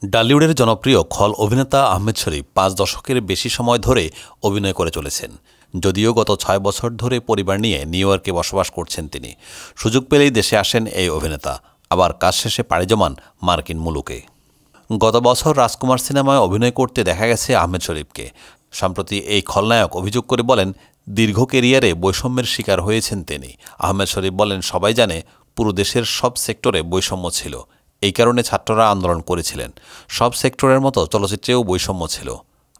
ডালিউডের জনপ্রিয় খল অভিনেতা আহমেদ শরীফ ৫ দশকের বেশি সময় ধরে অভিনয় করে চলেছেন। যদিও গত ৬ বছর ধরে পরিবার নিয়ে নিউ ইয়র্কে বসবাস করছেন তিনি। সুযোগ পেলেই দেশে আসেন এই অভিনেতা, আবার কাজ শেষে পাড়ি জমান মার্কিন মুলুকে। গত বছর রাজকুমার সিনেমায় অভিনয় করতে দেখা গেছে আহমেদ শরীফকে। সম্প্রতি এই খলনায়ক অভিযোগ করে বলেন, দীর্ঘ কেরিয়ারে বৈষম্যের শিকার হয়েছেন তিনি। আহমেদ শরীফ বলেন, সবাই জানে পুরো দেশের সব সেক্টরে বৈষম্য ছিল। এই কারণে ছাত্ররা আন্দোলন করেছিলেন। সব সেক্টরের মতো চলচ্চিত্রেও বৈষম্য ছিল।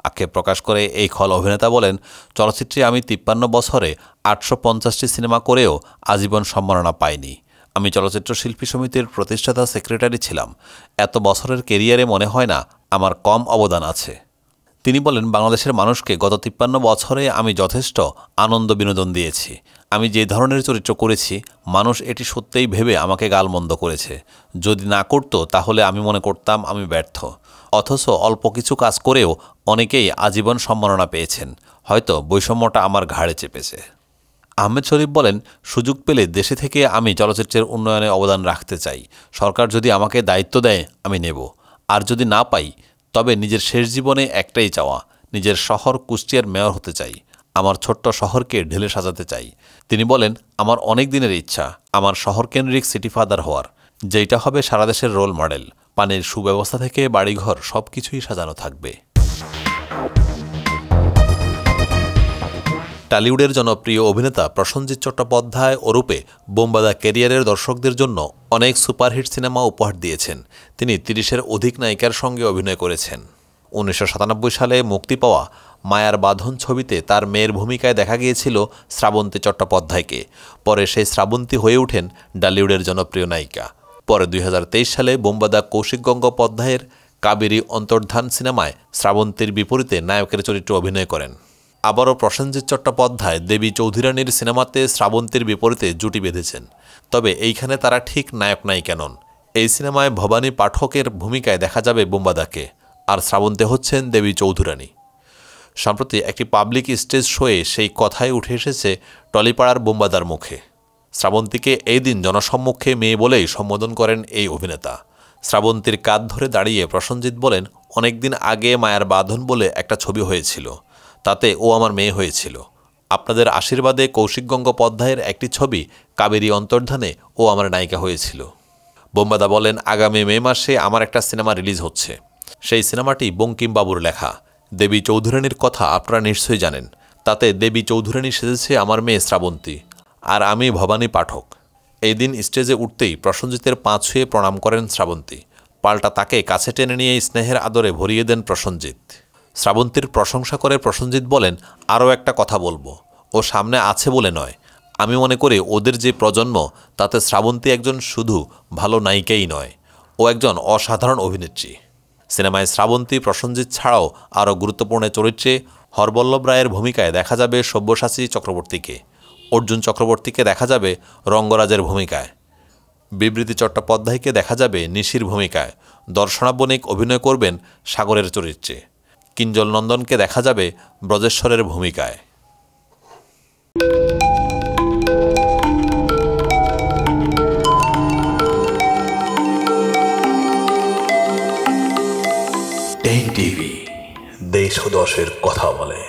আক্ষেপ প্রকাশ করে এই খল অভিনেতা বলেন, চলচ্চিত্রে আমি ৫৩ বছরে ৮৫০টি সিনেমা করেও আজীবন সম্মাননা পাইনি। আমি চলচ্চিত্র শিল্পী সমিতির প্রতিষ্ঠাতা সেক্রেটারি ছিলাম। এত বছরের কেরিয়ারে মনে হয় না আমার কম অবদান আছে। তিনি বলেন, বাংলাদেশের মানুষকে গত ৫৩ বছরে আমি যথেষ্ট আনন্দ বিনোদন দিয়েছি। আমি যে ধরনের চরিত্র করেছি, মানুষ এটি সত্যিই ভেবে আমাকে গালমন্দ করেছে। যদি না করত তাহলে আমি মনে করতাম আমি ব্যর্থ। অথচ অল্প কিছু কাজ করেও অনেকেই আজীবন সম্মাননা পেয়েছেন। হয়তো বৈষম্যটা আমার ঘাড়ে চেপেছে। আহমেদ শরীফ বলেন, সুযোগ পেলে দেশে থেকে আমি চলচ্চিত্রের উন্নয়নে অবদান রাখতে চাই। সরকার যদি আমাকে দায়িত্ব দেয় আমি নেব। আর যদি না পাই, তবে নিজের শেষ জীবনে একটাই চাওয়া, নিজের শহর কুষ্টিয়ার মেয়র হতে চাই। আমার ছোট্ট শহরকে ঢেলে সাজাতে চাই। তিনি বলেন, আমার অনেক দিনের ইচ্ছা আমার শহরকেন্দ্রিক সিটি ফাদার হওয়ার, যেটা হবে সারা দেশের রোল মডেল। পানির সুব্যবস্থা থেকে বাড়িঘর সবকিছুই সাজানো থাকবে। টালিউডের জনপ্রিয় অভিনেতা প্রসেনজিৎ চট্টোপাধ্যায় ওরূপে বোমবাদা ক্যারিয়ারের দর্শকদের জন্য অনেক সুপারহিট সিনেমা উপহার দিয়েছেন। তিনি ৩০-এর অধিক নায়িকার সঙ্গে অভিনয় করেছেন। ১৯৯৭ সালে মুক্তি পাওয়া মায়ার বাঁধন ছবিতে তার মেয়ের ভূমিকায় দেখা গিয়েছিল শ্রাবন্তী চট্টোপাধ্যায়কে। পরে সেই শ্রাবন্তী হয়ে ওঠেন ডালিউডের জনপ্রিয় নায়িকা। পরে ২০২৩ সালে বোমবাদা কৌশিক গঙ্গোপাধ্যায়ের কাবেরী অন্তর্ধান সিনেমায় শ্রাবন্তীর বিপরীতে নায়কের চরিত্রে অভিনয় করেন। আবারও প্রসেনজিৎ চট্টোপাধ্যায় দেবী চৌধুরানীর সিনেমাতে শ্রাবন্তীর বিপরীতে জুটি বেঁধেছেন। তবে এইখানে তারা ঠিক নায়ক নায়িকা নন। এই সিনেমায় ভবানী পাঠকের ভূমিকায় দেখা যাবে বোমবাদাকে, আর শ্রাবন্তী হচ্ছেন দেবী চৌধুরানী। সম্প্রতি একটি পাবলিক স্টেজ শোয়ে সেই কথাই উঠে এসেছে টলিপাড়ার বোমবাদার মুখে। শ্রাবন্তীকে এই দিন জনসম্মুখে মেয়ে বলেই সম্বোধন করেন এই অভিনেতা। শ্রাবন্তীর কাঁধ ধরে দাঁড়িয়ে প্রসেনজিৎ বলেন, অনেকদিন আগে মায়ার বাঁধন বলে একটা ছবি হয়েছিল, তাতে ও আমার মেয়ে হয়েছিল। আপনাদের আশীর্বাদে কৌশিক গঙ্গোপাধ্যায়ের একটি ছবি কাবেরী অন্তর্ধানে ও আমার নায়িকা হয়েছিল। বোমবাদা বলেন, আগামী মে মাসে আমার একটা সিনেমা রিলিজ হচ্ছে। সেই সিনেমাটি বঙ্কিমবাবুর লেখা। দেবী চৌধুরানীর কথা আপনারা নিশ্চয়ই জানেন। তাতে দেবী চৌধুরানী সেজেছে আমার মেয়ে শ্রাবন্তী, আর আমি ভবানী পাঠক। এই দিন স্টেজে উঠতেই প্রসেনজিতের পা ছুঁয়ে প্রণাম করেন শ্রাবন্তী। পাল্টা তাকে কাছে টেনে নিয়ে স্নেহের আদরে ভরিয়ে দেন প্রসেনজিৎ। শ্রাবন্তীর প্রশংসা করে প্রসেনজিৎ বলেন, আরও একটা কথা বলবো, ও সামনে আছে বলে নয়। আমি মনে করি ওদের যে প্রজন্ম, তাতে শ্রাবন্তী একজন শুধু ভালো নায়িকাই নয়, ও একজন অসাধারণ অভিনেত্রী। সিনেমায় শ্রাবন্তী, প্রসেনজিৎ ছাড়াও আরও গুরুত্বপূর্ণ চরিত্রে হরবল্লভ রায়ের ভূমিকায় দেখা যাবে সব্যসাচী চক্রবর্তীকে। অর্জুন চক্রবর্তীকে দেখা যাবে রঙ্গরাজের ভূমিকায়। বিবৃতি চট্টোপাধ্যায়কে দেখা যাবে নিশির ভূমিকায়। দর্শনা বণিক অভিনয় করবেন সাগরের চরিত্রে। কিঞ্জল নন্দনকে দেখা যাবে ব্রজেশ্বরের ভূমিকায়। এই টিভি দেশ ও দশের কথা বলে।